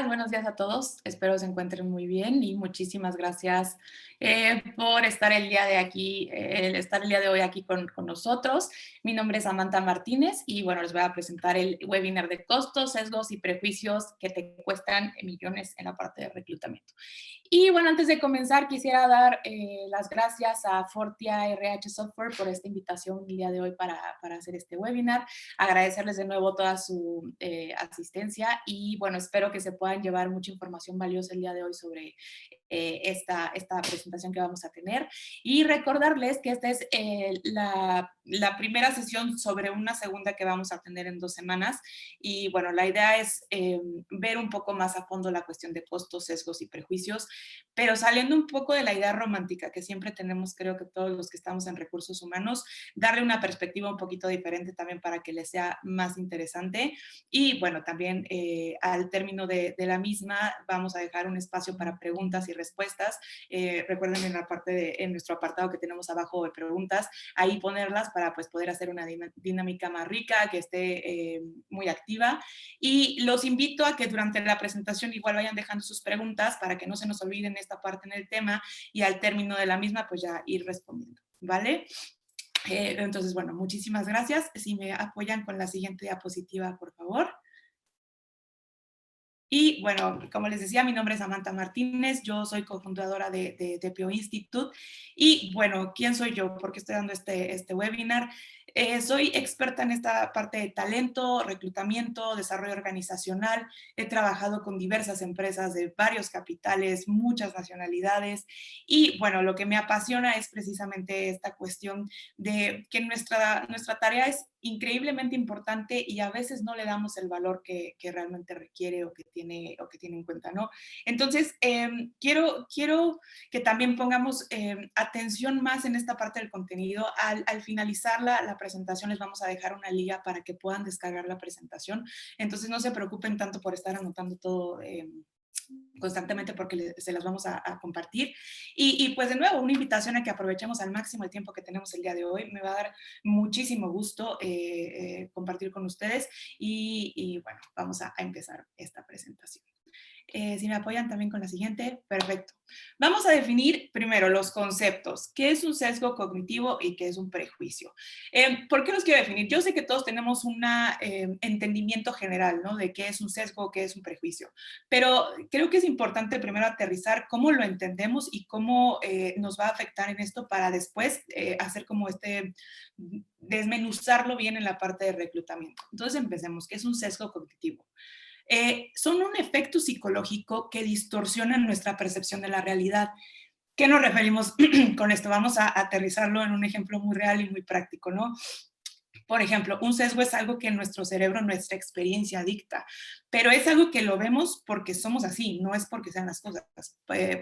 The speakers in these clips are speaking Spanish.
buenos días a todos. Espero se encuentren muy bien y muchísimas gracias por estar estar el día de hoy aquí con nosotros. Mi nombre es Samantha Martínez y bueno, les voy a presentar el webinar de costos, sesgos y prejuicios que te cuestan millones en la parte de reclutamiento. Y bueno, antes de comenzar, quisiera dar las gracias a Fortia RH Software por esta invitación el día de hoy para hacer este webinar. Agradecerles de nuevo toda su asistencia y bueno, espero que se puedan llevar mucha información valiosa el día de hoy sobre esta presentación que vamos a tener. Y recordarles que esta es la primera sesión sobre una segunda que vamos a tener en 2 semanas. Y bueno, la idea es ver un poco más a fondo la cuestión de costos, sesgos y prejuicios, pero saliendo un poco de la idea romántica que siempre tenemos, creo que todos los que estamos en recursos humanos, darle una perspectiva un poquito diferente también para que les sea más interesante. Y bueno, también al término de la misma vamos a dejar un espacio para preguntas y respuestas. Recuerden en nuestro apartado que tenemos abajo de preguntas, ahí ponerlas para pues poder hacer una dinámica más rica, que esté muy activa. Y los invito a que durante la presentación igual vayan dejando sus preguntas para que no se nos olviden esta parte en el tema y al término de la misma pues ya ir respondiendo, ¿vale? Entonces, bueno, muchísimas gracias. Si me apoyan con la siguiente diapositiva, por favor. Y bueno, como les decía, mi nombre es Samantha Martínez, yo soy cofundadora de TPO Institute. Y bueno, ¿quién soy yo? ¿Por qué estoy dando este webinar? Soy experta en esta parte de talento, reclutamiento, desarrollo organizacional. He trabajado con diversas empresas de varios capitales, muchas nacionalidades. Y bueno, lo que me apasiona es precisamente esta cuestión de que nuestra tarea es increíblemente importante y a veces no le damos el valor que realmente requiere o que tiene en cuenta, ¿no? Entonces, quiero que también pongamos atención más en esta parte del contenido. Al finalizar la presentación les vamos a dejar una liga para que puedan descargar la presentación. Entonces, no se preocupen tanto por estar anotando todo constantemente porque se las vamos a compartir. Y pues de nuevo, una invitación a que aprovechemos al máximo el tiempo que tenemos el día de hoy. Me va a dar muchísimo gusto compartir con ustedes y bueno, vamos a empezar esta presentación. Si me apoyan también con la siguiente, perfecto. Vamos a definir primero los conceptos. ¿Qué es un sesgo cognitivo y qué es un prejuicio? ¿Por qué los quiero definir? Yo sé que todos tenemos un entendimiento general, ¿no? De qué es un sesgo, qué es un prejuicio, pero creo que es importante primero aterrizar cómo lo entendemos y cómo nos va a afectar en esto para después hacer como desmenuzarlo bien en la parte de reclutamiento. Entonces empecemos. ¿Qué es un sesgo cognitivo? Son un efecto psicológico que distorsionan nuestra percepción de la realidad. ¿Qué nos referimos con esto? Vamos a aterrizarlo en un ejemplo muy real y muy práctico, ¿no? Por ejemplo, un sesgo es algo que nuestro cerebro, nuestra experiencia dicta, pero es algo que lo vemos porque somos así, no es porque sean las cosas.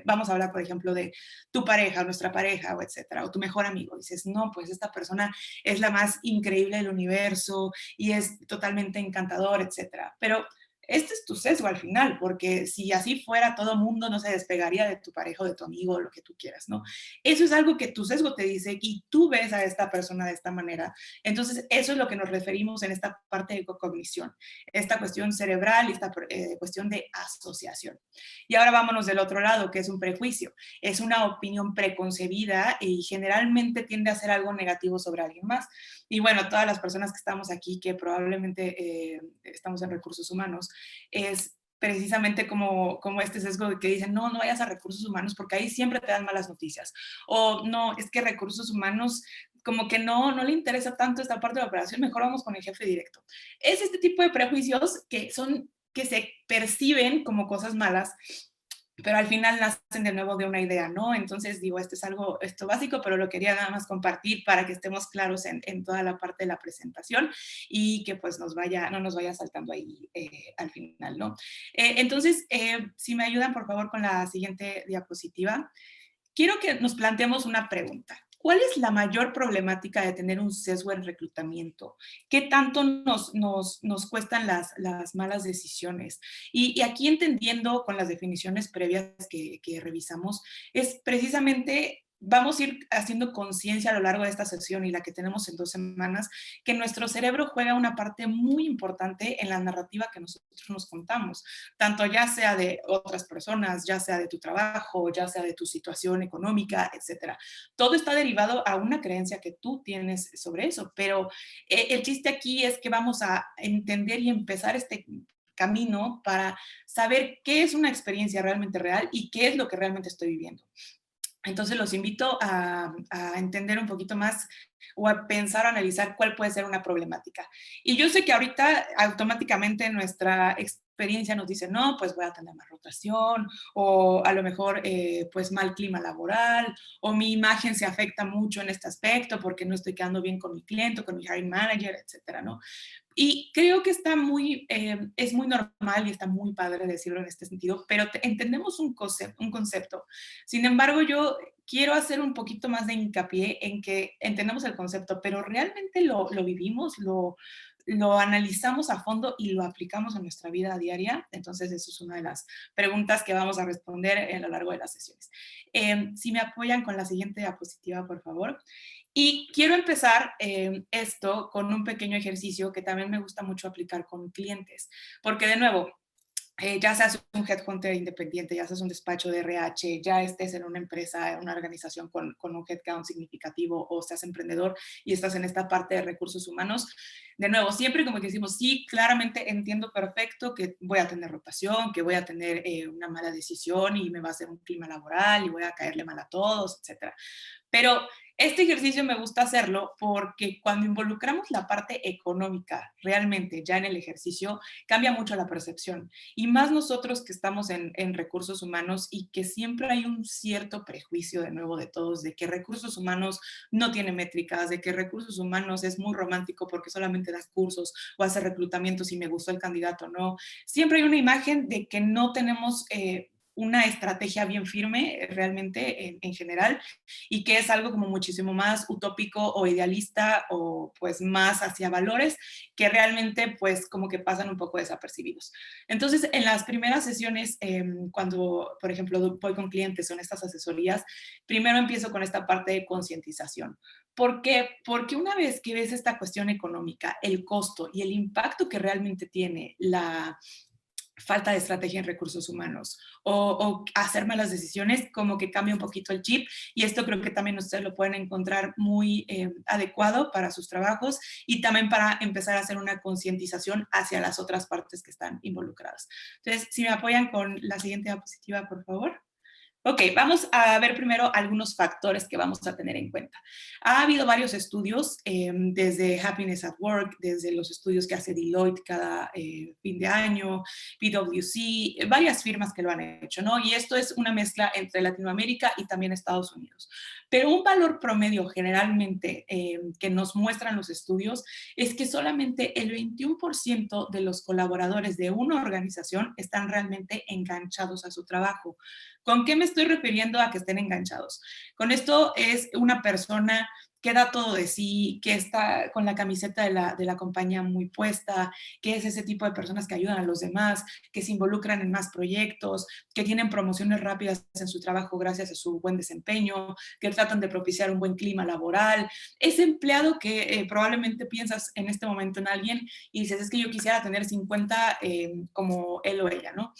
Vamos a hablar, por ejemplo, de tu pareja, nuestra pareja, o etcétera, o tu mejor amigo. Dices, no, pues esta persona es la más increíble del universo y es totalmente encantador, etcétera. Pero este es tu sesgo al final, porque si así fuera, todo mundo no se despegaría de tu pareja o de tu amigo o lo que tú quieras, ¿no? Eso es algo que tu sesgo te dice y tú ves a esta persona de esta manera. Entonces, eso es lo que nos referimos en esta parte de cognición, esta cuestión cerebral y esta cuestión de asociación. Y ahora vámonos del otro lado, que es un prejuicio. Es una opinión preconcebida y generalmente tiende a ser algo negativo sobre alguien más. Y bueno, todas las personas que estamos aquí, que probablemente estamos en recursos humanos, es precisamente como este sesgo de que dicen, no, no vayas a recursos humanos porque ahí siempre te dan malas noticias. O no, es que recursos humanos como que no le interesa tanto esta parte de la operación, mejor vamos con el jefe directo. Es este tipo de prejuicios que se perciben como cosas malas, pero al final nacen de nuevo de una idea, ¿no? Entonces digo, esto básico, pero lo quería nada más compartir para que estemos claros en toda la parte de la presentación y que pues no nos vaya saltando ahí al final, ¿no? Entonces, si me ayudan por favor con la siguiente diapositiva, quiero que nos planteemos una pregunta. ¿Cuál es la mayor problemática de tener un sesgo en reclutamiento? ¿Qué tanto nos cuestan las malas decisiones? Y aquí entendiendo con las definiciones previas que revisamos, es precisamente vamos a ir haciendo conciencia a lo largo de esta sesión y la que tenemos en 2 semanas, que nuestro cerebro juega una parte muy importante en la narrativa que nosotros nos contamos, tanto ya sea de otras personas, ya sea de tu trabajo, ya sea de tu situación económica, etcétera. Todo está derivado a una creencia que tú tienes sobre eso, pero el chiste aquí es que vamos a entender y empezar este camino para saber qué es una experiencia realmente real y qué es lo que realmente estoy viviendo. Entonces los invito a entender un poquito más o a pensar o analizar cuál puede ser una problemática. Y yo sé que ahorita automáticamente nuestra experiencia nos dice, no, pues voy a tener más rotación, o a lo mejor pues mal clima laboral, o mi imagen se afecta mucho en este aspecto porque no estoy quedando bien con mi cliente, con mi hiring manager, etcétera, ¿no? Y creo que es muy normal y está muy padre decirlo en este sentido, pero entendemos un concepto. Sin embargo, yo quiero hacer un poquito más de hincapié en que entendemos el concepto, pero realmente lo vivimos, lo analizamos a fondo y lo aplicamos en nuestra vida diaria. Entonces, eso es una de las preguntas que vamos a responder a lo largo de las sesiones. Si me apoyan con la siguiente diapositiva, por favor. Y quiero empezar esto con un pequeño ejercicio que también me gusta mucho aplicar con clientes, porque de nuevo, ya seas un headhunter independiente, ya seas un despacho de RH, ya estés en una empresa, en una organización con un headcount significativo o seas emprendedor y estás en esta parte de recursos humanos, de nuevo, siempre como que decimos, sí, claramente entiendo perfecto que voy a tener rotación, que voy a tener una mala decisión y me va a hacer un clima laboral y voy a caerle mal a todos, etcétera. Pero este ejercicio me gusta hacerlo porque cuando involucramos la parte económica realmente ya en el ejercicio, cambia mucho la percepción. Y más nosotros que estamos en recursos humanos y que siempre hay un cierto prejuicio de nuevo de todos, de que recursos humanos no tiene métricas, de que recursos humanos es muy romántico porque solamente das cursos o hace reclutamientos y me gustó el candidato, no. Siempre hay una imagen de que no tenemos una estrategia bien firme realmente en general y que es algo como muchísimo más utópico o idealista o pues más hacia valores que realmente pues como que pasan un poco desapercibidos. Entonces, en las primeras sesiones, cuando, por ejemplo, voy con clientes o en estas asesorías, primero empiezo con esta parte de concientización. ¿Por qué? Porque una vez que ves esta cuestión económica, el costo y el impacto que realmente tiene la falta de estrategia en recursos humanos o hacer malas decisiones, como que cambia un poquito el chip y esto creo que también ustedes lo pueden encontrar muy adecuado para sus trabajos y también para empezar a hacer una concientización hacia las otras partes que están involucradas. Entonces, si me apoyan con la siguiente diapositiva, por favor. Ok, vamos a ver primero algunos factores que vamos a tener en cuenta. Ha habido varios estudios, desde Happiness at Work, desde los estudios que hace Deloitte cada fin de año, PwC, varias firmas que lo han hecho, ¿no? Y esto es una mezcla entre Latinoamérica y también Estados Unidos. Pero un valor promedio generalmente que nos muestran los estudios es que solamente el 21% de los colaboradores de una organización están realmente enganchados a su trabajo. ¿Con qué me estoy refiriendo a que estén enganchados? Con esto es una persona que da todo de sí, que está con la camiseta de la compañía muy puesta, que es ese tipo de personas que ayudan a los demás, que se involucran en más proyectos, que tienen promociones rápidas en su trabajo gracias a su buen desempeño, que tratan de propiciar un buen clima laboral. Ese empleado que probablemente piensas en este momento en alguien y dices, es que yo quisiera tener 50 como él o ella, ¿no?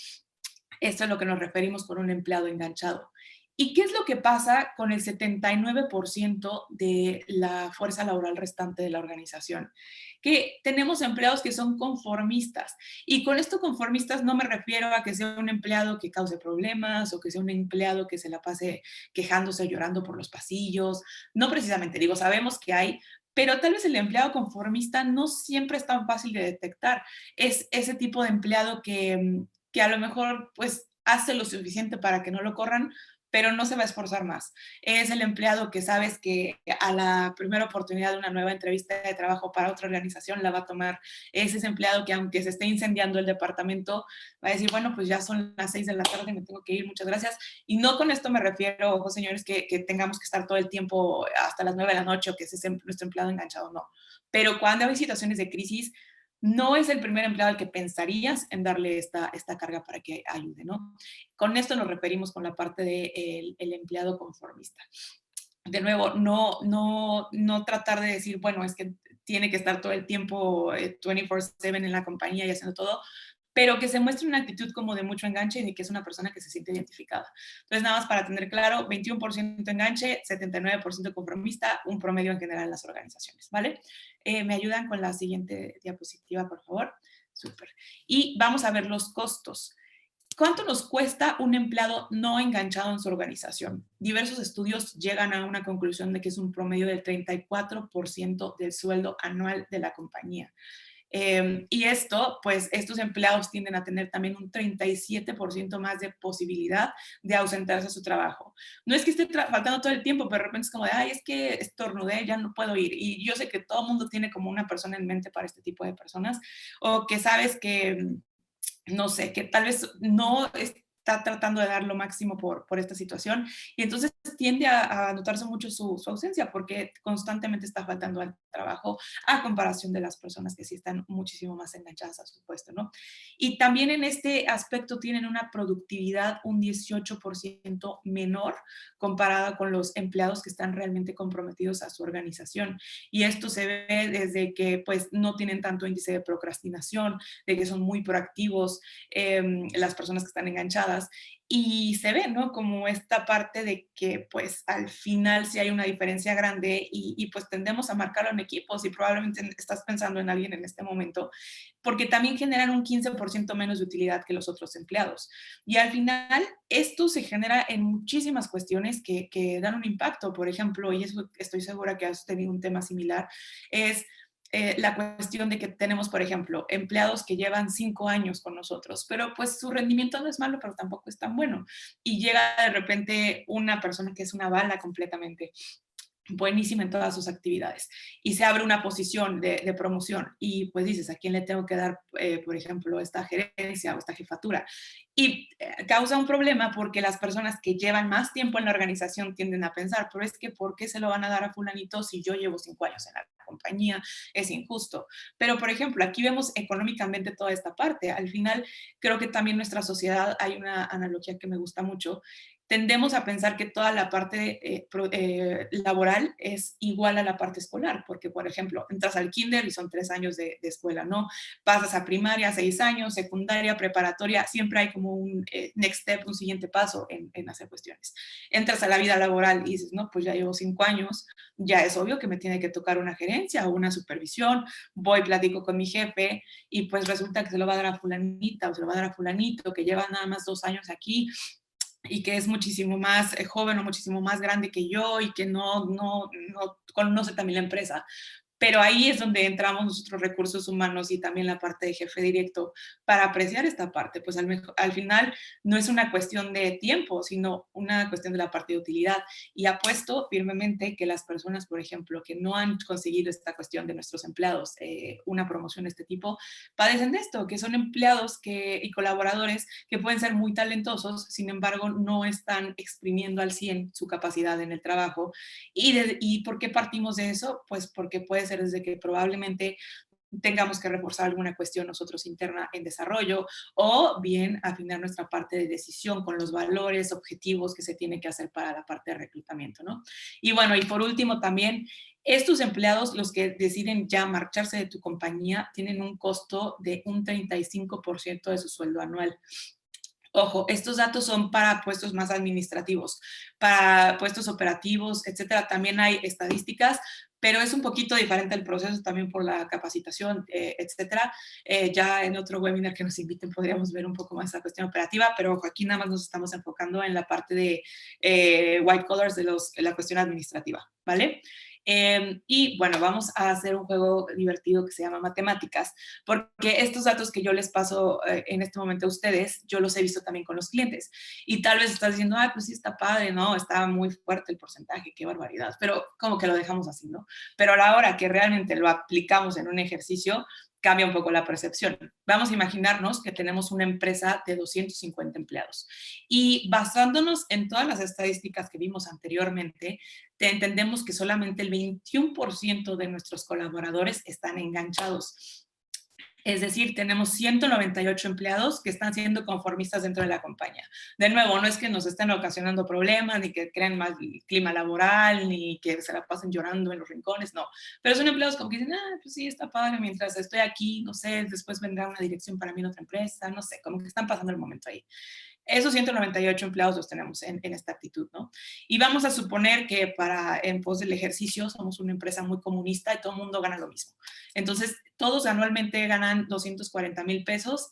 Esto es lo que nos referimos con un empleado enganchado. ¿Y qué es lo que pasa con el 79% de la fuerza laboral restante de la organización? Que tenemos empleados que son conformistas. Y con esto conformistas no me refiero a que sea un empleado que cause problemas o que sea un empleado que se la pase quejándose, llorando por los pasillos. No precisamente, digo, sabemos que hay, pero tal vez el empleado conformista no siempre es tan fácil de detectar. Es ese tipo de empleado que a lo mejor pues hace lo suficiente para que no lo corran, pero no se va a esforzar más. Es el empleado que sabes que a la primera oportunidad de una nueva entrevista de trabajo para otra organización la va a tomar. Es ese empleado que aunque se esté incendiando el departamento, va a decir, bueno, pues ya son las 6 de la tarde, me tengo que ir, muchas gracias. Y no con esto me refiero, ojo señores, que tengamos que estar todo el tiempo hasta las 9 de la noche o que ese es nuestro empleado enganchado, no. Pero cuando hay situaciones de crisis, no es el primer empleado al que pensarías en darle esta carga para que ayude, ¿no? Con esto nos referimos con la parte del el empleado conformista. de nuevo, no tratar de decir, bueno, es que tiene que estar todo el tiempo 24/7 en la compañía y haciendo todo, pero que se muestre una actitud como de mucho enganche y de que es una persona que se siente identificada. Entonces, nada más para tener claro, 21% enganche, 79% conformista, un promedio en general en las organizaciones, ¿vale? ¿Me ayudan con la siguiente diapositiva, por favor? Súper. Y vamos a ver los costos. ¿Cuánto nos cuesta un empleado no enganchado en su organización? Diversos estudios llegan a una conclusión de que es un promedio del 34% del sueldo anual de la compañía. Y esto, pues estos empleados tienden a tener también un 37% más de posibilidad de ausentarse a su trabajo. No es que esté faltando todo el tiempo, pero de repente es como de, ay, es que estornudé, ya no puedo ir. Y yo sé que todo el mundo tiene como una persona en mente para este tipo de personas, o que sabes que no sé, que tal vez no está tratando de dar lo máximo por esta situación y entonces tiende a notarse mucho su ausencia porque constantemente está faltando al trabajo a comparación de las personas que sí están muchísimo más enganchadas a su puesto, ¿no? Y también en este aspecto tienen una productividad un 18% menor comparada con los empleados que están realmente comprometidos a su organización. Y esto se ve desde que pues no tienen tanto índice de procrastinación, de que son muy proactivos las personas que están enganchadas y se ve, ¿no? Como esta parte de que pues al final sí hay una diferencia grande y pues tendemos a marcarlo en equipos y probablemente estás pensando en alguien en este momento porque también generan un 15% menos de utilidad que los otros empleados. Y al final esto se genera en muchísimas cuestiones que dan un impacto. Por ejemplo, y eso estoy segura que has tenido un tema similar, es la cuestión de que tenemos, por ejemplo, empleados que llevan 5 años con nosotros, pero pues su rendimiento no es malo, pero tampoco es tan bueno. Y llega de repente una persona que es una bala completamente buenísima en todas sus actividades y se abre una posición de promoción y pues dices, ¿a quién le tengo que dar, por ejemplo, esta gerencia o esta jefatura? Y causa un problema porque las personas que llevan más tiempo en la organización tienden a pensar, pero es que ¿por qué se lo van a dar a fulanito si yo llevo 5 años en la compañía? Es injusto. Pero, por ejemplo, aquí vemos económicamente toda esta parte. Al final, creo que también nuestra sociedad, hay una analogía que me gusta mucho, tendemos a pensar que toda la parte laboral es igual a la parte escolar, porque, por ejemplo, entras al kinder y son 3 años de escuela, ¿no? Pasas a primaria, 6 años, secundaria, preparatoria, siempre hay como un next step, un siguiente paso en hacer cuestiones. Entras a la vida laboral y dices, no, pues ya llevo 5 años, ya es obvio que me tiene que tocar una gerencia o una supervisión, voy, platico con mi jefe y pues resulta que se lo va a dar a fulanita o se lo va a dar a fulanito que lleva nada más 2 años aquí y que es muchísimo más joven o muchísimo más grande que yo y que no conoce también la empresa. Pero ahí es donde entramos nosotros recursos humanos y también la parte de jefe directo para apreciar esta parte. Pues al final no es una cuestión de tiempo, sino una cuestión de la parte de utilidad. Y apuesto firmemente que las personas, por ejemplo, que no han conseguido esta cuestión de nuestros empleados, una promoción de este tipo, padecen de esto, que son empleados y colaboradores que pueden ser muy talentosos, sin embargo, no están exprimiendo al 100 su capacidad en el trabajo. ¿Y por qué partimos de eso? Pues porque puede ser desde que probablemente tengamos que reforzar alguna cuestión nosotros interna en desarrollo o bien afinar nuestra parte de decisión con los valores, objetivos que se tiene que hacer para la parte de reclutamiento, ¿no? Y bueno, y por último también, estos empleados, los que deciden ya marcharse de tu compañía, tienen un costo de un 35% de su sueldo anual. Ojo, estos datos son para puestos más administrativos, para puestos operativos, etcétera. También hay estadísticas, pero es un poquito diferente el proceso también por la capacitación, etcétera. Ya en otro webinar que nos inviten podríamos ver un poco más esa cuestión operativa, pero ojo, aquí nada más nos estamos enfocando en la parte de white collars de la cuestión administrativa, ¿vale? Y bueno, vamos a hacer un juego divertido que se llama matemáticas, porque estos datos que yo les paso en este momento a ustedes, yo los he visto también con los clientes. Y tal vez estás diciendo, ay, pues sí está padre, ¿no? Está muy fuerte el porcentaje, qué barbaridad, pero como que lo dejamos así, ¿no? Pero a la hora que realmente lo aplicamos en un ejercicio, cambia un poco la percepción. Vamos a imaginarnos que tenemos una empresa de 250 empleados y basándonos en todas las estadísticas que vimos anteriormente, entendemos que solamente el 21% de nuestros colaboradores están enganchados. Es decir, tenemos 198 empleados que están siendo conformistas dentro de la compañía. De nuevo, no es que nos estén ocasionando problemas, ni que creen mal clima laboral, ni que se la pasen llorando en los rincones, no. Pero son empleados como que dicen, pues sí, está padre, mientras estoy aquí, no sé, después vendrá una dirección para mí en otra empresa, no sé, como que están pasando el momento ahí. Esos 198 empleados los tenemos en esta actitud, ¿no? Y vamos a suponer que en pos del ejercicio somos una empresa muy comunista y todo el mundo gana lo mismo. Entonces, todos anualmente ganan 240,000 pesos.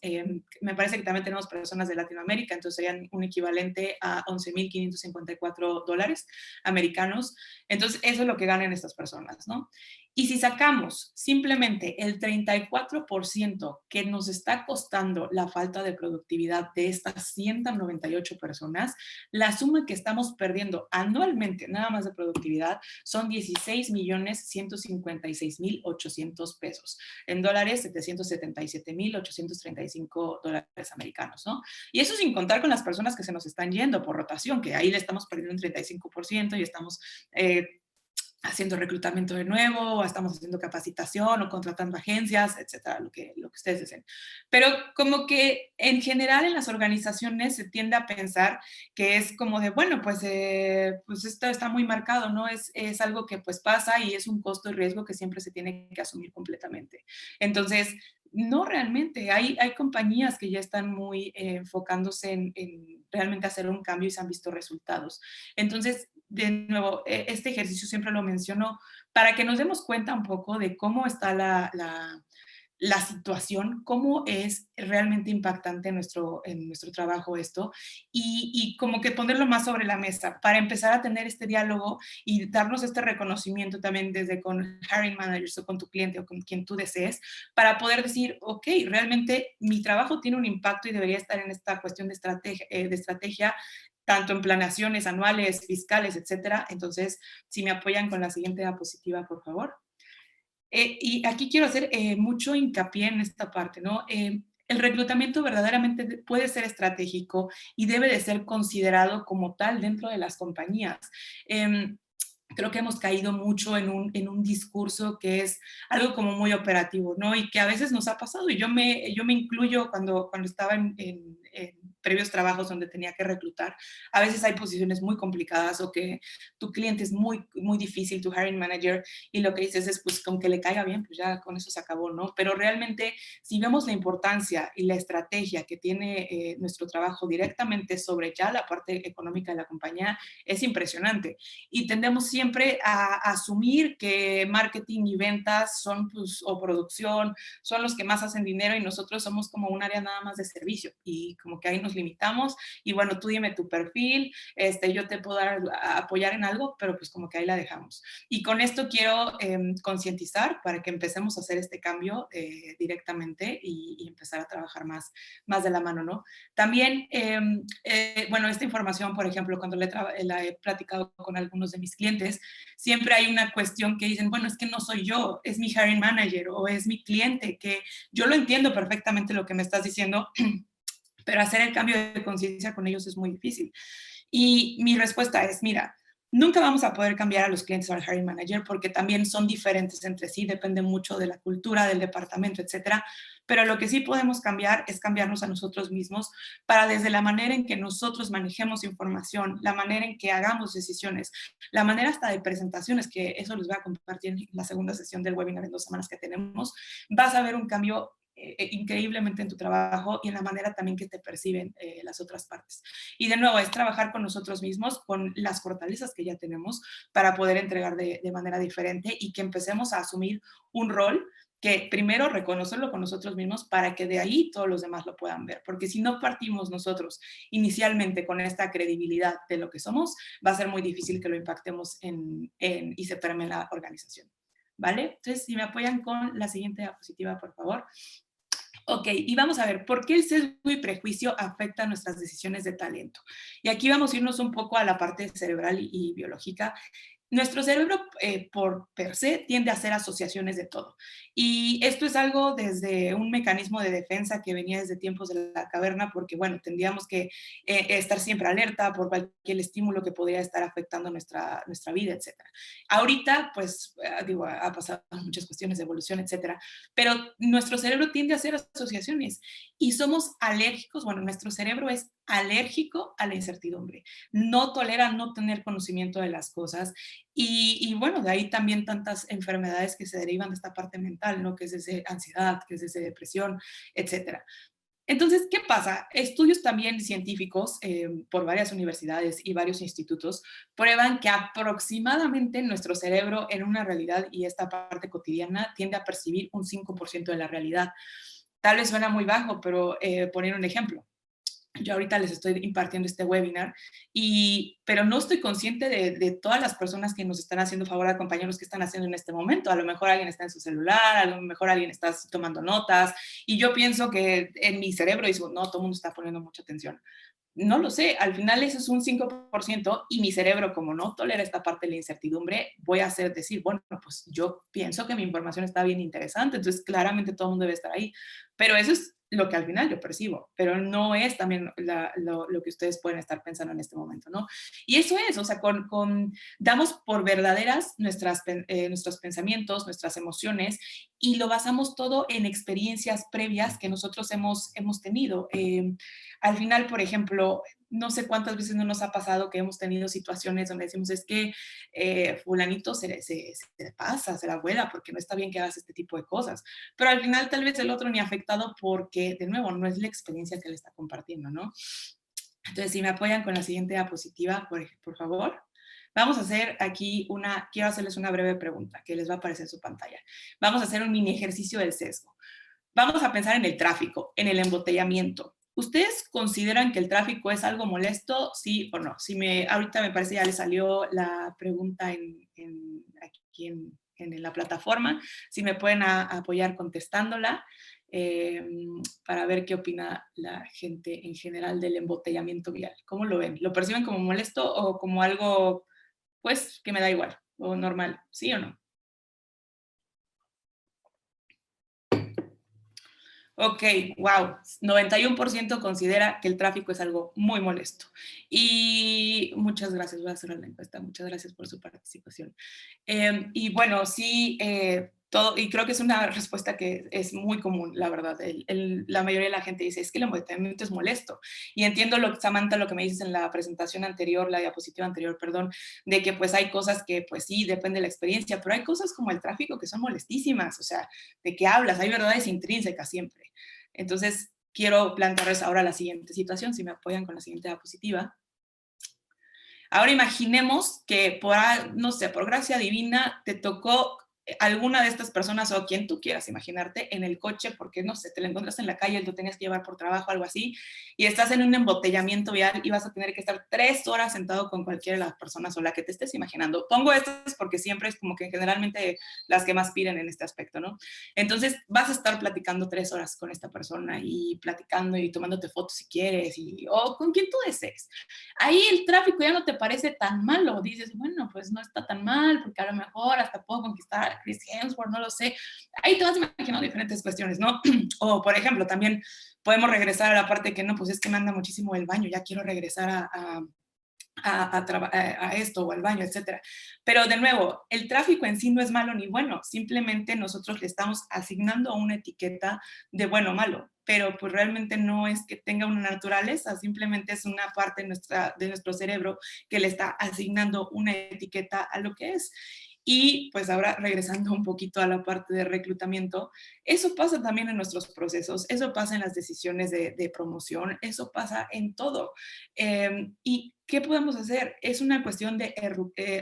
Me parece que también tenemos personas de Latinoamérica, entonces serían un equivalente a 11,554 dólares americanos. Entonces, eso es lo que ganan estas personas, ¿no? Y si sacamos simplemente el 34% que nos está costando la falta de productividad de estas 198 personas, la suma que estamos perdiendo anualmente, nada más de productividad, son 16,156,800 pesos. En dólares, 777,835 dólares americanos, ¿no? Y eso sin contar con las personas que se nos están yendo por rotación, que ahí le estamos perdiendo un 35% y estamos haciendo reclutamiento de nuevo, o estamos haciendo capacitación o contratando agencias, etcétera, lo que ustedes deseen. Pero como que en general en las organizaciones se tiende a pensar que es como de, bueno, pues esto está muy marcado, ¿no? Es algo que pues pasa y es un costo y riesgo que siempre se tiene que asumir completamente. Entonces, no realmente, hay compañías que ya están muy enfocándose en realmente hacer un cambio y se han visto resultados. Entonces, de nuevo, este ejercicio siempre lo menciono para que nos demos cuenta un poco de cómo está la situación, cómo es realmente impactante en nuestro trabajo esto, y como que ponerlo más sobre la mesa para empezar a tener este diálogo y darnos este reconocimiento también desde con hiring managers o con tu cliente o con quien tú desees, para poder decir, ok, realmente mi trabajo tiene un impacto y debería estar en esta cuestión de estrategia tanto en planeaciones anuales, fiscales, etcétera. Entonces, si me apoyan con la siguiente diapositiva, por favor. Y aquí quiero hacer mucho hincapié en esta parte, ¿no? El reclutamiento verdaderamente puede ser estratégico y debe de ser considerado como tal dentro de las compañías. Eh, Creo que hemos caído mucho en un discurso que es algo como muy operativo, ¿no? Y que a veces nos ha pasado, y yo me incluyo cuando estaba en previos trabajos donde tenía que reclutar. A veces hay posiciones muy complicadas o que tu cliente es muy, muy difícil, tu hiring manager, y lo que dices es, pues, con que le caiga bien, pues ya con eso se acabó, ¿no? Pero realmente, si vemos la importancia y la estrategia que tiene nuestro trabajo directamente sobre ya la parte económica de la compañía, es impresionante. Y tendemos siempre a asumir que marketing y ventas son, pues, o producción, son los que más hacen dinero y nosotros somos como un área nada más de servicio y como que ahí nos limitamos y bueno, tú dime tu perfil, yo te puedo apoyar en algo, pero pues como que ahí la dejamos. Y con esto quiero concientizar para que empecemos a hacer este cambio directamente y empezar a trabajar más de la mano, ¿no? También, bueno, esta información, por ejemplo, cuando la he platicado con algunos de mis clientes, siempre hay una cuestión que dicen, bueno, es que no soy yo, es mi hiring manager o es mi cliente, que yo lo entiendo perfectamente lo que me estás diciendo, pero hacer el cambio de conciencia con ellos es muy difícil. Y mi respuesta es, mira, nunca vamos a poder cambiar a los clientes al hiring manager porque también son diferentes entre sí, depende mucho de la cultura del departamento, etcétera. Pero lo que sí podemos cambiar es cambiarnos a nosotros mismos para desde la manera en que nosotros manejemos información, la manera en que hagamos decisiones, la manera hasta de presentaciones, que eso les voy a compartir en la segunda sesión del webinar en 2 semanas que tenemos, vas a ver un cambio increíblemente en tu trabajo y en la manera también que te perciben las otras partes. Y de nuevo, es trabajar con nosotros mismos, con las fortalezas que ya tenemos para poder entregar de manera diferente y que empecemos a asumir un rol que primero reconocerlo con nosotros mismos para que de ahí todos los demás lo puedan ver. Porque si no partimos nosotros inicialmente con esta credibilidad de lo que somos, va a ser muy difícil que lo impactemos y se permee en la organización. ¿Vale? Entonces, si me apoyan con la siguiente diapositiva, por favor. Ok, y vamos a ver, ¿por qué el sesgo y prejuicio afecta nuestras decisiones de talento? Y aquí vamos a irnos un poco a la parte cerebral y biológica. Nuestro cerebro, por per se, tiende a hacer asociaciones de todo. Y esto es algo desde un mecanismo de defensa que venía desde tiempos de la caverna, porque, bueno, tendríamos que estar siempre alerta por cualquier estímulo que podría estar afectando nuestra vida, etcétera. Ahorita, pues, digo, ha pasado muchas cuestiones de evolución, etcétera, pero nuestro cerebro tiende a hacer asociaciones y somos alérgicos, bueno, nuestro cerebro es alérgico a la incertidumbre, no tolera no tener conocimiento de las cosas y bueno, de ahí también tantas enfermedades que se derivan de esta parte mental, ¿no? Que es desde ansiedad, que es desde depresión, etcétera. Entonces, ¿qué pasa? Estudios también científicos por varias universidades y varios institutos prueban que aproximadamente nuestro cerebro en una realidad y esta parte cotidiana tiende a percibir un 5% de la realidad. Tal vez suena muy bajo, pero poner un ejemplo. Yo ahorita les estoy impartiendo este webinar, pero no estoy consciente de todas las personas que nos están haciendo favor de acompañarnos que están haciendo en este momento. A lo mejor alguien está en su celular, a lo mejor alguien está tomando notas, y yo pienso que en mi cerebro digo, no, todo el mundo está poniendo mucha atención. No lo sé, al final eso es un 5% y mi cerebro, como no tolera esta parte de la incertidumbre, voy a hacer decir, bueno, pues yo pienso que mi información está bien interesante, entonces claramente todo el mundo debe estar ahí. Pero eso es lo que al final yo percibo, pero no es también lo que ustedes pueden estar pensando en este momento, ¿no? Y eso es, o sea, damos por verdaderas nuestros pensamientos, nuestras emociones, y lo basamos todo en experiencias previas que nosotros hemos tenido. Al final, por ejemplo, no sé cuántas veces no nos ha pasado que hemos tenido situaciones donde decimos, es que fulanito se pasa, se la vuela, porque no está bien que hagas este tipo de cosas. Pero al final tal vez el otro ni afectado porque, de nuevo, no es la experiencia que le está compartiendo, ¿no? Entonces, si me apoyan con la siguiente diapositiva, por favor. Vamos a hacer aquí quiero hacerles una breve pregunta que les va a aparecer en su pantalla. Vamos a hacer un mini ejercicio del sesgo. Vamos a pensar en el tráfico, en el embotellamiento. ¿Ustedes consideran que el tráfico es algo molesto, sí o no? Ahorita me parece ya le salió la pregunta aquí en la plataforma. Si me pueden apoyar contestándola para ver qué opina la gente en general del embotellamiento vial. ¿Cómo lo ven? ¿Lo perciben como molesto o como algo, pues, que me da igual o normal? ¿Sí o no? Ok, wow. 91% considera que el tráfico es algo muy molesto. Y muchas gracias, voy a cerrar la encuesta. Muchas gracias por su participación. Y bueno, sí, y creo que es una respuesta que es muy común, la verdad. La mayoría de la gente dice, es que el embotellamiento es molesto. Y entiendo, Samantha, lo que me dices en la presentación anterior, la diapositiva anterior, perdón, de que pues hay cosas que pues sí, depende de la experiencia, pero hay cosas como el tráfico que son molestísimas. O sea, ¿de qué hablas? Hay verdades intrínsecas siempre. Entonces, quiero plantearles ahora la siguiente situación, si me apoyan con la siguiente diapositiva. Ahora imaginemos que no sé, por gracia divina te tocó alguna de estas personas o quien tú quieras imaginarte en el coche porque, no sé, te la encuentras en la calle, lo tenías que llevar por trabajo, algo así, y estás en un embotellamiento vial y vas a tener que estar 3 horas sentado con cualquiera de las personas o la que te estés imaginando. Pongo estas porque siempre es como que generalmente las que más piden en este aspecto, ¿no? Entonces vas a estar platicando 3 horas con esta persona y platicando y tomándote fotos si quieres o con quien tú desees. Ahí el tráfico ya no te parece tan malo, dices, bueno, pues no está tan mal, porque a lo mejor hasta puedo conquistar a Chris Hemsworth, no lo sé. Ahí te vas imaginando diferentes cuestiones, ¿no? O, por ejemplo, también podemos regresar a la parte que no, pues es que me anda muchísimo el baño, ya quiero regresar a esto o al baño, etcétera. Pero de nuevo, el tráfico en sí no es malo ni bueno, simplemente nosotros le estamos asignando una etiqueta de bueno o malo, pero pues realmente no es que tenga una naturaleza, simplemente es una parte de nuestro cerebro que le está asignando una etiqueta a lo que es. Y pues ahora regresando un poquito a la parte de reclutamiento, eso pasa también en nuestros procesos, eso pasa en las decisiones de promoción, eso pasa en todo. ¿Y qué podemos hacer? Es una cuestión de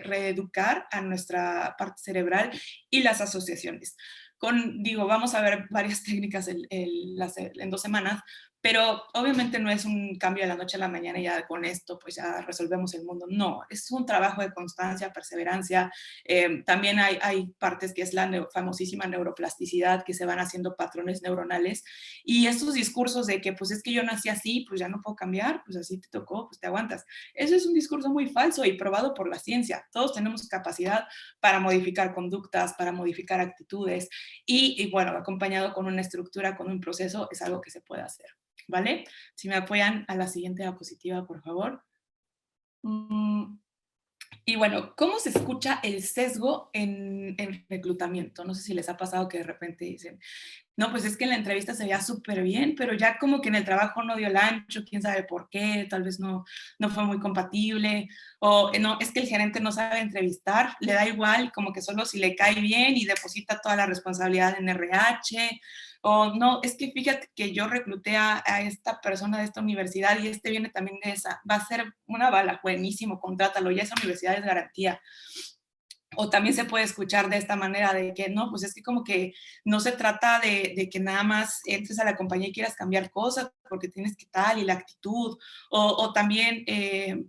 reeducar a nuestra parte cerebral y las asociaciones. Vamos a ver varias técnicas en 2 semanas, pero obviamente no es un cambio de la noche a la mañana y ya con esto pues ya resolvemos el mundo. No, es un trabajo de constancia, perseverancia. También hay partes que es la famosísima neuroplasticidad, que se van haciendo patrones neuronales, y estos discursos de que pues es que yo nací así, pues ya no puedo cambiar, pues así te tocó, pues te aguantas. Eso es un discurso muy falso y probado por la ciencia. Todos tenemos capacidad para modificar conductas, para modificar actitudes, y bueno, acompañado con una estructura, con un proceso, es algo que se puede hacer, ¿vale? Si me apoyan a la siguiente diapositiva, por favor. Y bueno, ¿cómo se escucha el sesgo en reclutamiento? No sé si les ha pasado que de repente dicen, no, pues es que en la entrevista se veía súper bien, pero ya como que en el trabajo no dio el ancho, quién sabe por qué, tal vez no fue muy compatible, o no, es que el gerente no sabe entrevistar, le da igual, como que solo si le cae bien y deposita toda la responsabilidad en RH, o no, es que fíjate que yo recluté a esta persona de esta universidad y este viene también de esa, va a ser una bala, buenísimo, contrátalo, ya esa universidad es garantía. O también se puede escuchar de esta manera de que no, pues es que como que no se trata de que nada más entres a la compañía y quieras cambiar cosas porque tienes que tal y la actitud. O también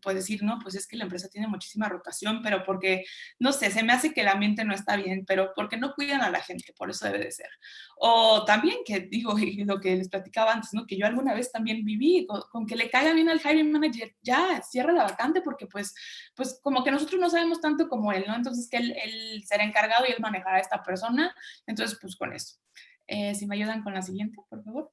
puedes decir, no, pues es que la empresa tiene muchísima rotación, pero porque, no sé, se me hace que el ambiente no está bien, pero porque no cuidan a la gente, por eso debe de ser. O también que digo, y lo que les platicaba antes, ¿no? Que yo alguna vez también viví con que le caiga bien al hiring manager, ya, cierra la vacante porque pues como que nosotros no sabemos tanto como él, ¿no? Entonces que él será encargado y él manejará a esta persona, entonces pues con eso. Si me ayudan con la siguiente, por favor.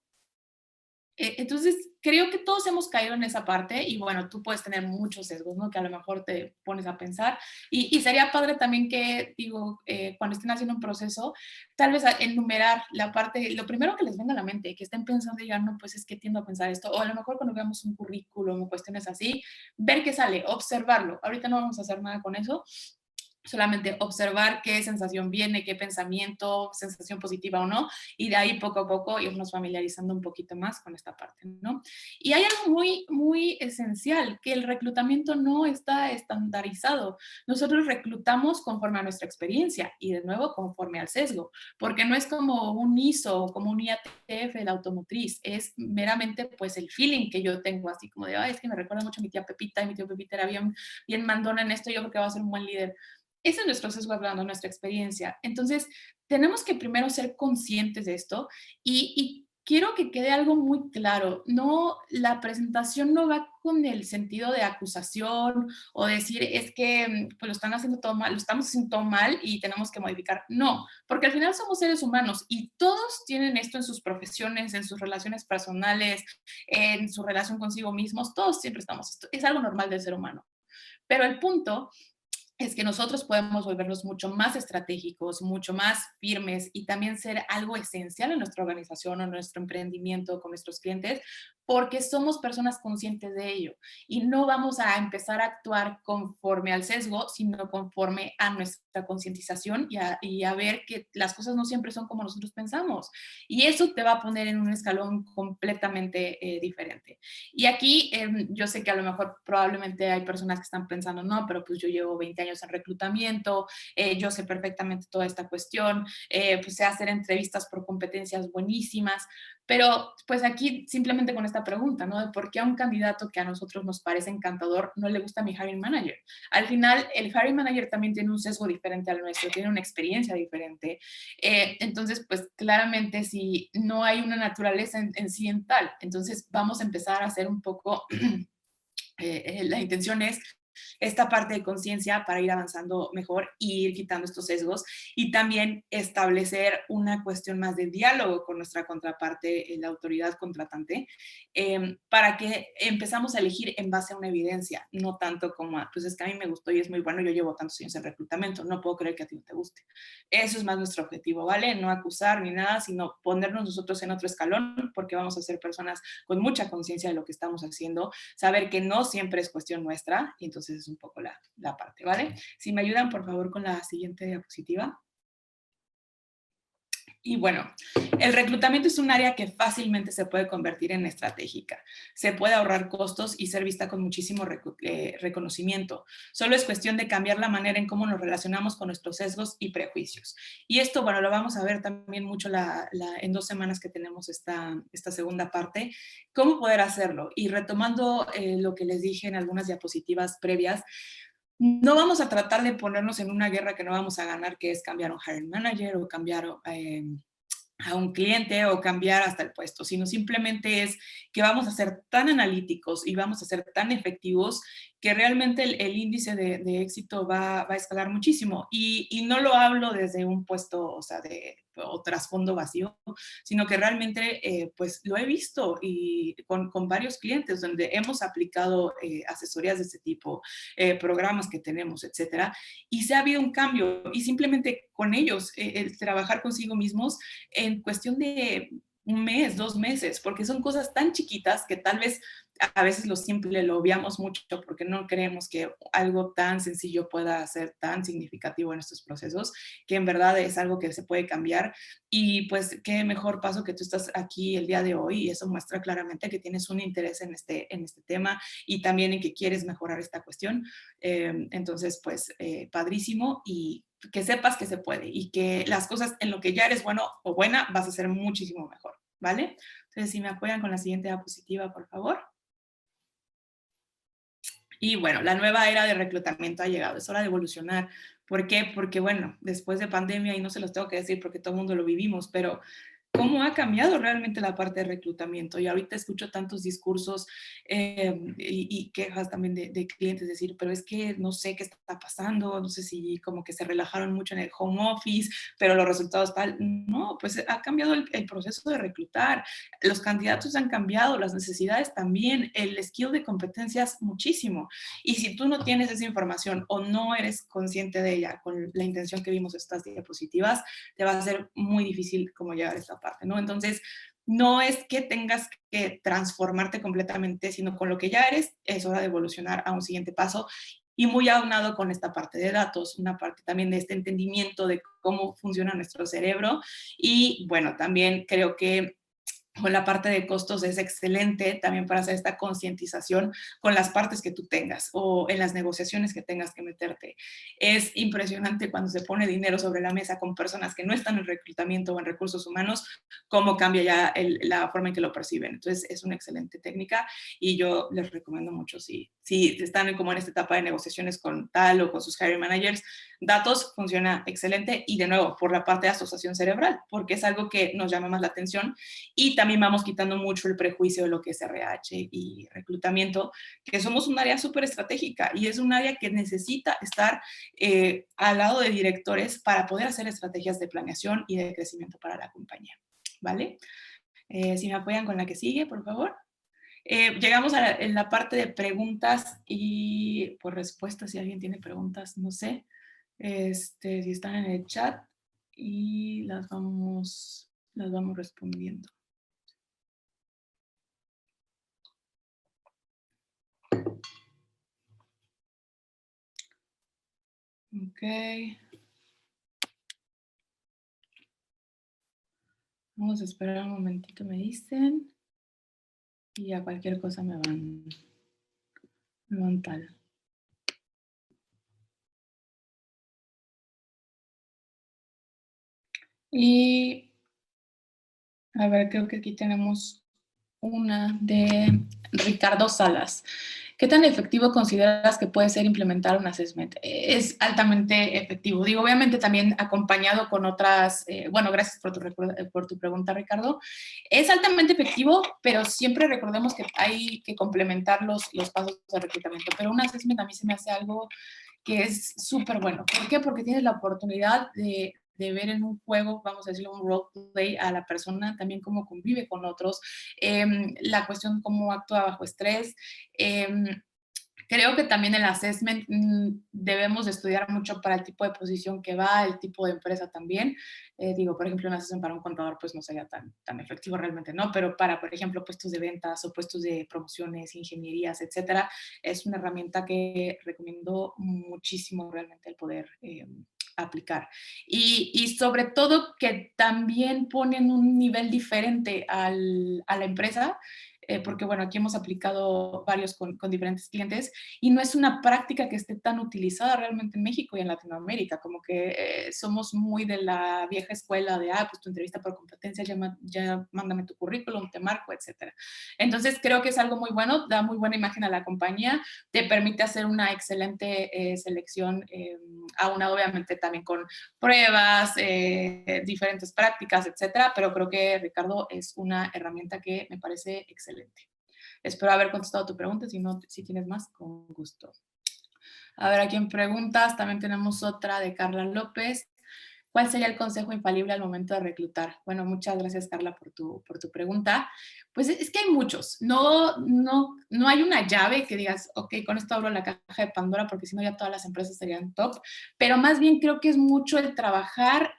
Entonces, creo que todos hemos caído en esa parte y bueno, tú puedes tener muchos sesgos, ¿no? Que a lo mejor te pones a pensar y sería padre también que, digo, cuando estén haciendo un proceso, tal vez enumerar la parte, lo primero que les venga a la mente, que estén pensando y digan, no, pues es que tiendo a pensar esto, o a lo mejor cuando veamos un currículum o cuestiones así, ver qué sale, observarlo. Ahorita no vamos a hacer nada con eso, solamente observar qué sensación viene, qué pensamiento, sensación positiva o no, y de ahí poco a poco irnos familiarizando un poquito más con esta parte, ¿no? Y hay algo muy, muy esencial, que el reclutamiento no está estandarizado. Nosotros reclutamos conforme a nuestra experiencia y de nuevo conforme al sesgo, porque no es como un ISO o como un IATF de la automotriz, es meramente pues el feeling que yo tengo, así como de, ay, es que me recuerda mucho a mi tía Pepita y mi tía Pepita era bien, bien mandona en esto, yo creo que va a ser un buen líder. Ese es nuestro sesgo hablando, nuestra experiencia. Entonces, tenemos que primero ser conscientes de esto y quiero que quede algo muy claro. No, la presentación no va con el sentido de acusación o decir es que pues lo están haciendo todo mal, lo estamos haciendo todo mal y tenemos que modificar. No, porque al final somos seres humanos y todos tienen esto en sus profesiones, en sus relaciones personales, en su relación consigo mismos. Todos siempre estamos, esto es algo normal del ser humano. Pero el punto es que nosotros podemos volvernos mucho más estratégicos, mucho más firmes y también ser algo esencial en nuestra organización o en nuestro emprendimiento con nuestros clientes, porque somos personas conscientes de ello y no vamos a empezar a actuar conforme al sesgo, sino conforme a nuestra concientización y a ver que las cosas no siempre son como nosotros pensamos. Y eso te va a poner en un escalón completamente diferente. Y aquí yo sé que a lo mejor probablemente hay personas que están pensando, no, pero pues yo llevo 20 años en reclutamiento, yo sé perfectamente toda esta cuestión, pues sé hacer entrevistas por competencias buenísimas, pero pues aquí simplemente con esta pregunta, ¿no? De por qué a un candidato que a nosotros nos parece encantador no le gusta mi hiring manager. Al final, el hiring manager también tiene un sesgo diferente al nuestro, tiene una experiencia diferente. Entonces, pues claramente si no hay una naturaleza en sí en tal, entonces vamos a empezar a hacer un poco, la intención es esta parte de conciencia para ir avanzando mejor y ir quitando estos sesgos y también establecer una cuestión más de diálogo con nuestra contraparte, la autoridad contratante, para que empezamos a elegir en base a una evidencia, no tanto como, pues es que a mí me gustó y es muy bueno, yo llevo tantos años en reclutamiento, no puedo creer que a ti no te guste. Eso es más nuestro objetivo, ¿vale? No acusar ni nada, sino ponernos nosotros en otro escalón, porque vamos a ser personas con mucha conciencia de lo que estamos haciendo, saber que no siempre es cuestión nuestra, y entonces es un poco la parte, ¿vale? Si me ayudan, por favor, con la siguiente diapositiva. Y bueno, el reclutamiento es un área que fácilmente se puede convertir en estratégica. Se puede ahorrar costos y ser vista con muchísimo reconocimiento. Solo es cuestión de cambiar la manera en cómo nos relacionamos con nuestros sesgos y prejuicios. Y esto, bueno, lo vamos a ver también mucho en 2 semanas que tenemos esta segunda parte, cómo poder hacerlo. Y retomando lo que les dije en algunas diapositivas previas, no vamos a tratar de ponernos en una guerra que no vamos a ganar, que es cambiar un hiring manager o cambiar a un cliente o cambiar hasta el puesto, sino simplemente es que vamos a ser tan analíticos y vamos a ser tan efectivos que realmente el índice de éxito va a escalar muchísimo. Y no lo hablo desde un puesto, o sea, o trasfondo vacío, sino que realmente pues lo he visto y con varios clientes donde hemos aplicado asesorías de este tipo, programas que tenemos, etcétera, y se ha habido un cambio y simplemente con ellos, el trabajar consigo mismos en cuestión de un mes, 2 meses, porque son cosas tan chiquitas que tal vez a veces lo simple lo obviamos mucho porque no creemos que algo tan sencillo pueda ser tan significativo en estos procesos, que en verdad es algo que se puede cambiar. Y pues qué mejor paso que tú estás aquí el día de hoy, y eso muestra claramente que tienes un interés en este tema y también en que quieres mejorar esta cuestión. Entonces, pues padrísimo, y que sepas que se puede y que las cosas en lo que ya eres bueno o buena vas a ser muchísimo mejor, ¿vale? Entonces, si me apoyan con la siguiente diapositiva, por favor. Y bueno, la nueva era de reclutamiento ha llegado, es hora de evolucionar. ¿Por qué? Porque bueno, después de pandemia, y no se los tengo que decir porque todo el mundo lo vivimos, pero cómo ha cambiado realmente la parte de reclutamiento. Y ahorita escucho tantos discursos y quejas también de clientes, decir, pero es que no sé qué está pasando, no sé si como que se relajaron mucho en el home office, pero los resultados tal. No, pues ha cambiado el proceso de reclutar, los candidatos han cambiado, las necesidades también, el skill de competencias muchísimo. Y si tú no tienes esa información o no eres consciente de ella con la intención que vimos estas diapositivas, te va a ser muy difícil como llegar a esta parte, ¿no? Entonces, no es que tengas que transformarte completamente, sino con lo que ya eres, es hora de evolucionar a un siguiente paso. Y muy aunado con esta parte de datos, una parte también de este entendimiento de cómo funciona nuestro cerebro. Y bueno, también creo que con la parte de costos es excelente también para hacer esta concientización con las partes que tú tengas o en las negociaciones que tengas que meterte. Es impresionante cuando se pone dinero sobre la mesa con personas que no están en reclutamiento o en recursos humanos, cómo cambia ya la forma en que lo perciben. Entonces es una excelente técnica y yo les recomiendo mucho si están como en esta etapa de negociaciones con tal o con sus hiring managers, datos funciona excelente. Y de nuevo, por la parte de asociación cerebral, porque es algo que nos llama más la atención, y también vamos quitando mucho el prejuicio de lo que es RH y reclutamiento, que somos un área súper estratégica y es un área que necesita estar al lado de directores para poder hacer estrategias de planeación y de crecimiento para la compañía, ¿vale? Si me apoyan con la que sigue, por favor. Llegamos en la parte de preguntas y por respuestas, si alguien tiene preguntas, no sé, si están en el chat, y las vamos respondiendo. Ok. Vamos a esperar un momentito, me dicen. Y a cualquier cosa me van tal. Y a ver, creo que aquí tenemos una de Ricardo Salas. ¿Qué tan efectivo consideras que puede ser implementar un assessment? Es altamente efectivo. Digo, obviamente también acompañado con otras, bueno, gracias por tu pregunta, Ricardo. Es altamente efectivo, pero siempre recordemos que hay que complementar los pasos de reclutamiento. Pero un assessment a mí se me hace algo que es súper bueno. ¿Por qué? Porque tienes la oportunidad de ver en un juego, vamos a decirlo, un roleplay a la persona, también cómo convive con otros, la cuestión cómo actúa bajo estrés. Creo que también el assessment debemos de estudiar mucho para el tipo de posición que va, el tipo de empresa también. Digo, por ejemplo, un assessment para un contador pues no sería tan efectivo realmente, ¿no? Pero para, por ejemplo, puestos de ventas o puestos de promociones, ingenierías, etcétera, es una herramienta que recomiendo muchísimo realmente el poder aplicar. Y sobre todo que también ponen un nivel diferente a la empresa, porque bueno, aquí hemos aplicado varios con diferentes clientes y no es una práctica que esté tan utilizada realmente en México y en Latinoamérica, como que somos muy de la vieja escuela de, pues tu entrevista por competencia, ya mándame tu currículum, te marco, etcétera. Entonces creo que es algo muy bueno, da muy buena imagen a la compañía, te permite hacer una excelente selección, aunado obviamente también con pruebas, diferentes prácticas, etcétera, pero creo que Ricardo es una herramienta que me parece excelente. Espero haber contestado tu pregunta, si no, si tienes más, con gusto. A ver, aquí en preguntas también tenemos otra de Carla López. ¿Cuál sería el consejo infalible al momento de reclutar? Bueno, muchas gracias, Carla, por tu pregunta. Pues es que hay muchos. No hay una llave que digas, ok, con esto abro la caja de Pandora, porque si no ya todas las empresas serían top. Pero más bien creo que es mucho el trabajar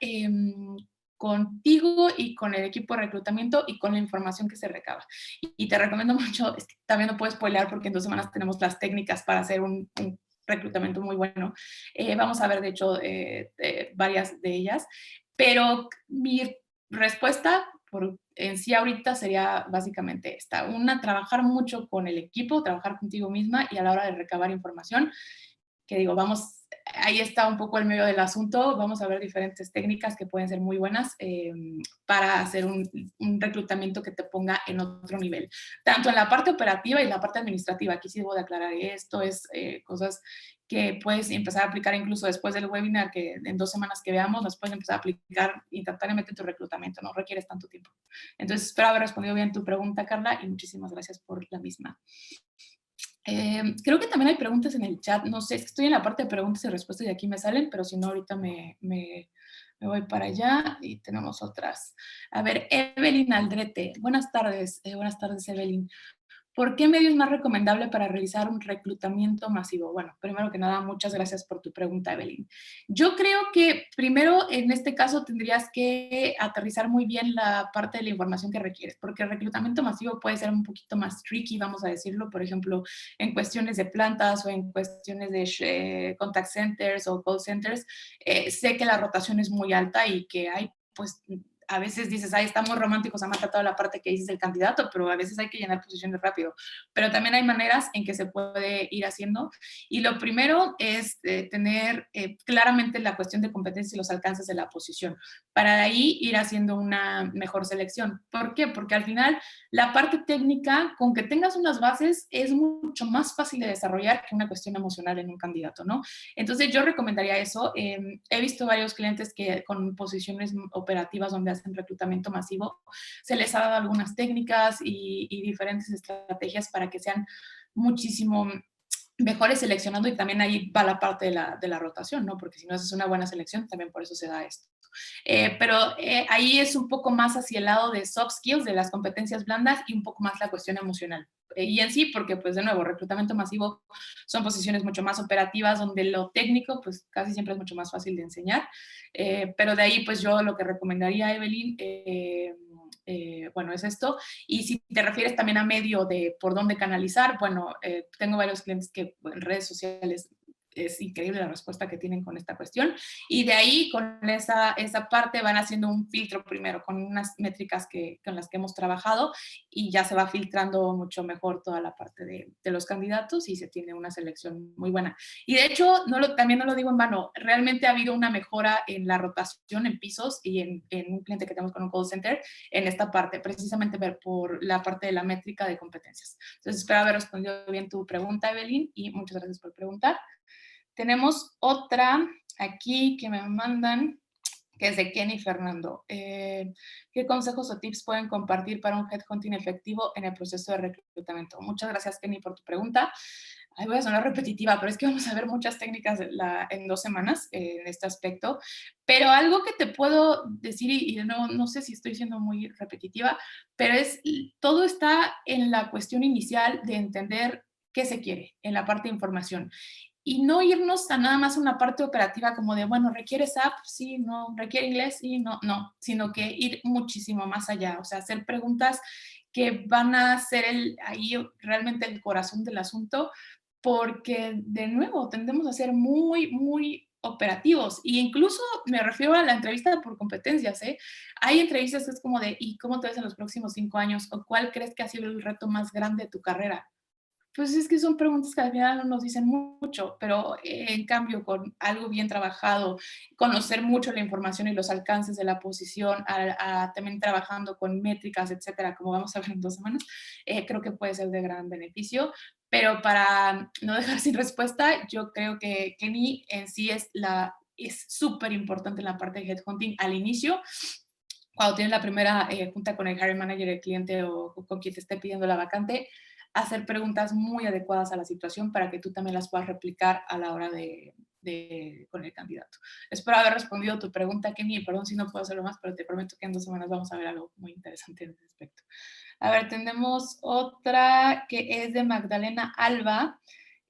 contigo y con el equipo de reclutamiento y con la información que se recaba. Y te recomiendo mucho, es que también no puedo spoilear porque en 2 semanas tenemos las técnicas para hacer un reclutamiento muy bueno. Vamos a ver, de hecho, varias de ellas. Pero mi respuesta en sí ahorita sería básicamente esta. Una, trabajar mucho con el equipo, trabajar contigo misma y a la hora de recabar información, que digo, vamos, ahí está un poco el medio del asunto, vamos a ver diferentes técnicas que pueden ser muy buenas para hacer un reclutamiento que te ponga en otro nivel, tanto en la parte operativa y en la parte administrativa. Aquí sí debo de aclarar, esto es cosas que puedes empezar a aplicar incluso después del webinar, que en 2 semanas que veamos, las puedes empezar a aplicar instantáneamente en tu reclutamiento, no requieres tanto tiempo. Entonces, espero haber respondido bien tu pregunta, Carla, y muchísimas gracias por la misma. Creo que también hay preguntas en el chat. No sé, es que estoy en la parte de preguntas y respuestas y aquí me salen, pero si no, ahorita me voy para allá y tenemos otras. A ver, Evelyn Aldrete. Buenas tardes, Evelyn. ¿Por qué medio es más recomendable para realizar un reclutamiento masivo? Bueno, primero que nada, muchas gracias por tu pregunta, Evelyn. Yo creo que primero, en este caso, tendrías que aterrizar muy bien la parte de la información que requieres, porque el reclutamiento masivo puede ser un poquito más tricky, vamos a decirlo, por ejemplo, en cuestiones de plantas o en cuestiones de contact centers o call centers. Sé que la rotación es muy alta y que hay, pues, a veces dices, ay, está muy romántico, se me ha tratado la parte que dices del candidato, pero a veces hay que llenar posiciones rápido. Pero también hay maneras en que se puede ir haciendo. Y lo primero es tener claramente la cuestión de competencia y los alcances de la posición, para de ahí ir haciendo una mejor selección. ¿Por qué? Porque al final la parte técnica, con que tengas unas bases, es mucho más fácil de desarrollar que una cuestión emocional en un candidato, ¿no? Entonces yo recomendaría eso. He visto varios clientes que con posiciones operativas donde hacen reclutamiento masivo, se les ha dado algunas técnicas y diferentes estrategias para que sean muchísimo mejores seleccionando, y también ahí va la parte de la rotación, ¿no? Porque si no haces una buena selección, también por eso se da esto. Pero ahí es un poco más hacia el lado de soft skills, de las competencias blandas, y un poco más la cuestión emocional. Y en sí, porque pues de nuevo, reclutamiento masivo son posiciones mucho más operativas, donde lo técnico pues casi siempre es mucho más fácil de enseñar. Pero de ahí pues yo lo que recomendaría, Evelyn, bueno, es esto. Y si te refieres también a medio de por dónde canalizar, bueno, tengo varios clientes que en redes sociales es increíble la respuesta que tienen con esta cuestión. Y de ahí, con esa parte, van haciendo un filtro primero con unas métricas con las que hemos trabajado, y ya se va filtrando mucho mejor toda la parte de los candidatos y se tiene una selección muy buena. Y de hecho, también no lo digo en vano, realmente ha habido una mejora en la rotación en pisos y en un cliente que tenemos con un call center en esta parte, precisamente por la parte de la métrica de competencias. Entonces, espero haber respondido bien tu pregunta, Evelyn, y muchas gracias por preguntar. Tenemos otra aquí que me mandan, que es de Kenny Fernando. ¿Qué consejos o tips pueden compartir para un headhunting efectivo en el proceso de reclutamiento? Muchas gracias, Kenny, por tu pregunta. Ay, voy a sonar repetitiva, pero es que vamos a ver muchas técnicas en 2 semanas en este aspecto. Pero algo que te puedo decir, y no sé si estoy siendo muy repetitiva, pero todo está en la cuestión inicial de entender qué se quiere en la parte de información, y no irnos a nada más una parte operativa como de, bueno, ¿requiere SAP? Sí, no. ¿Requiere inglés? Sí, no, no. Sino que ir muchísimo más allá, o sea, hacer preguntas que van a ser ahí realmente el corazón del asunto, porque de nuevo tendemos a ser muy, muy operativos. Y incluso me refiero a la entrevista por competencias, ¿eh? Hay entrevistas que es como de, ¿y cómo te ves en los próximos 5 años? ¿O cuál crees que ha sido el reto más grande de tu carrera? Pues es que son preguntas que al final no nos dicen mucho, pero en cambio con algo bien trabajado, conocer mucho la información y los alcances de la posición, también trabajando con métricas, etcétera, como vamos a ver en 2 semanas, creo que puede ser de gran beneficio. Pero para no dejar sin respuesta, yo creo que Kenny en sí es súper importante en la parte de headhunting al inicio, cuando tienes la primera junta con el hiring manager, el cliente o con quien te esté pidiendo la vacante, hacer preguntas muy adecuadas a la situación para que tú también las puedas replicar a la hora con el candidato. Espero haber respondido a tu pregunta, Kenny, perdón si no puedo hacerlo más, pero te prometo que en 2 semanas vamos a ver algo muy interesante en ese aspecto. A ver, tenemos otra que es de Magdalena Alba,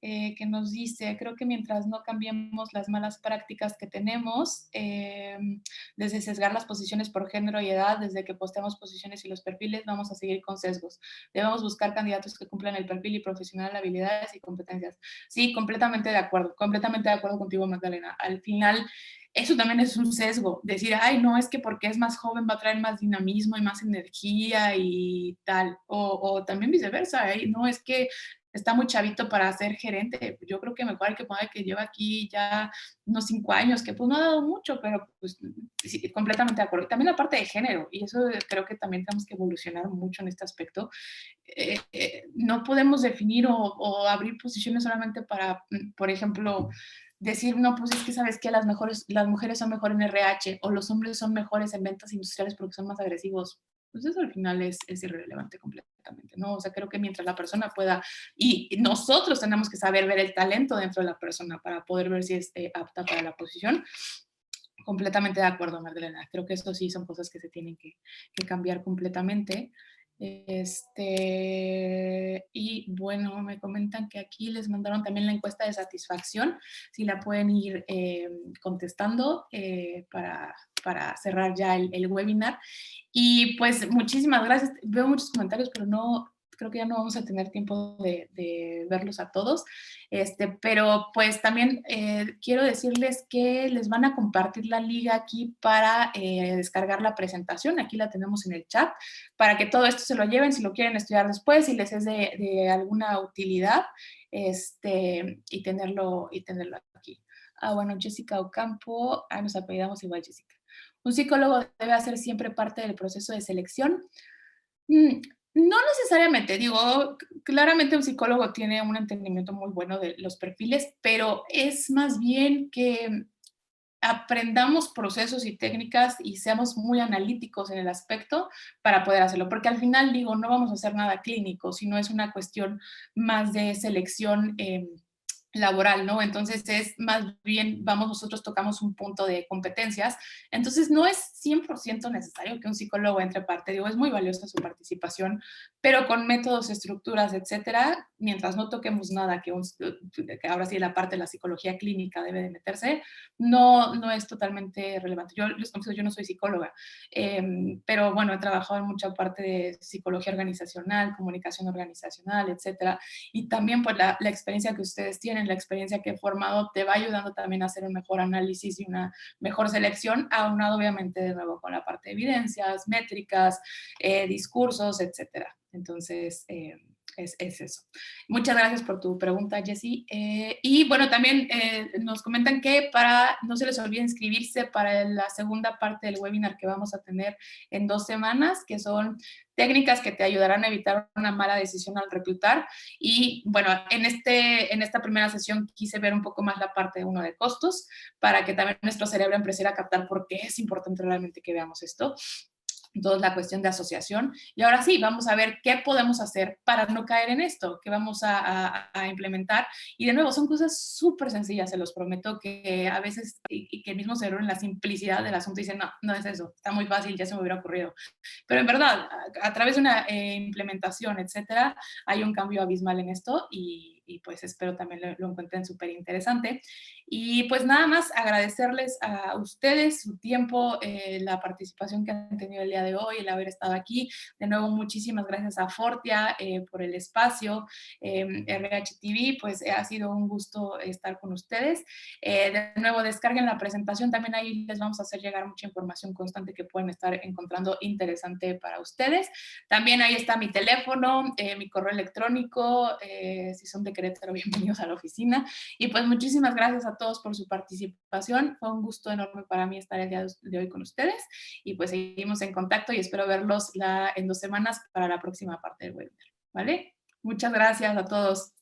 que nos dice, creo que mientras no cambiemos las malas prácticas que tenemos, desde sesgar las posiciones por género y edad, desde que posteamos posiciones y los perfiles, vamos a seguir con sesgos. Debemos buscar candidatos que cumplan el perfil y profesional, habilidades y competencias. Sí, completamente de acuerdo contigo, Magdalena. Al final, eso también es un sesgo, decir, ay, no, es que porque es más joven va a traer más dinamismo y más energía y tal, o también viceversa, ¿eh? No, es que está muy chavito para ser gerente. Yo creo que mejor hay que poner que lleva aquí ya unos 5 años, que pues no ha dado mucho, pero pues sí, completamente de acuerdo. Y también la parte de género, y eso creo que también tenemos que evolucionar mucho en este aspecto. No podemos definir o abrir posiciones solamente para, por ejemplo, decir, no, pues es que sabes que las mujeres son mejor en RH o los hombres son mejores en ventas industriales porque son más agresivos. Pues eso al final es irrelevante completamente, ¿no? O sea, creo que mientras la persona pueda, y nosotros tenemos que saber ver el talento dentro de la persona para poder ver si es apta para la posición. Completamente de acuerdo, Magdalena. Creo que eso sí son cosas que se tienen que cambiar completamente. Y bueno, me comentan que aquí les mandaron también la encuesta de satisfacción, si la pueden ir contestando para cerrar ya el webinar. Y pues muchísimas gracias. Veo muchos comentarios, pero no, creo que ya no vamos a tener tiempo de verlos a todos. Pero pues también quiero decirles que les van a compartir la liga aquí para descargar la presentación. Aquí la tenemos en el chat para que todo esto se lo lleven si lo quieren estudiar después, si les es de alguna utilidad, y tenerlo aquí. Bueno, Jessica Ocampo, nos apellidamos igual, Jessica. ¿Un psicólogo debe hacer siempre parte del proceso de selección? No necesariamente, digo, claramente un psicólogo tiene un entendimiento muy bueno de los perfiles, pero es más bien que aprendamos procesos y técnicas y seamos muy analíticos en el aspecto para poder hacerlo, porque al final, digo, no vamos a hacer nada clínico, sino es una cuestión más de selección laboral, ¿no? Entonces es más bien, nosotros tocamos un punto de competencias, entonces no es 100% necesario que un psicólogo entre parte, digo, es muy valiosa su participación, pero con métodos, estructuras, etcétera, mientras no toquemos nada que ahora sí la parte de la psicología clínica debe de meterse, no es totalmente relevante. Yo no soy psicóloga, pero bueno, he trabajado en mucha parte de psicología organizacional, comunicación organizacional, etcétera, y también pues la experiencia que ustedes tienen, la experiencia que he formado, te va ayudando también a hacer un mejor análisis y una mejor selección, aunado obviamente de nuevo con la parte de evidencias, métricas, discursos, etcétera. Entonces, es eso. Muchas gracias por tu pregunta, Jessie. Y bueno, también nos comentan que no se les olvide inscribirse para la segunda parte del webinar que vamos a tener en 2 semanas, que son técnicas que te ayudarán a evitar una mala decisión al reclutar. Y bueno, en esta primera sesión quise ver un poco más la parte de costos, para que también nuestro cerebro empezara a captar por qué es importante realmente que veamos esto. Entonces, la cuestión de asociación. Y ahora sí, vamos a ver qué podemos hacer para no caer en esto, qué vamos a implementar. Y de nuevo, son cosas súper sencillas, se los prometo, que a veces, y que el mismo cerebro en la simplicidad del asunto dice, no, no es eso, está muy fácil, ya se me hubiera ocurrido. Pero en verdad, a través de una implementación, etcétera, hay un cambio abismal en esto y y pues espero también lo encuentren súper interesante. Y pues nada más agradecerles a ustedes su tiempo, la participación que han tenido el día de hoy, el haber estado aquí. De nuevo, muchísimas gracias a Fortia por el espacio, RH TV, pues ha sido un gusto estar con ustedes. De nuevo, descarguen la presentación, también ahí les vamos a hacer llegar mucha información constante que pueden estar encontrando interesante para ustedes. También ahí está mi teléfono, mi correo electrónico, si son de Querétaro, bienvenidos a la oficina. Y pues muchísimas gracias a todos por su participación, fue un gusto enorme para mí estar el día de hoy con ustedes y pues seguimos en contacto y espero verlos en 2 semanas para la próxima parte del webinar, ¿vale? Muchas gracias a todos.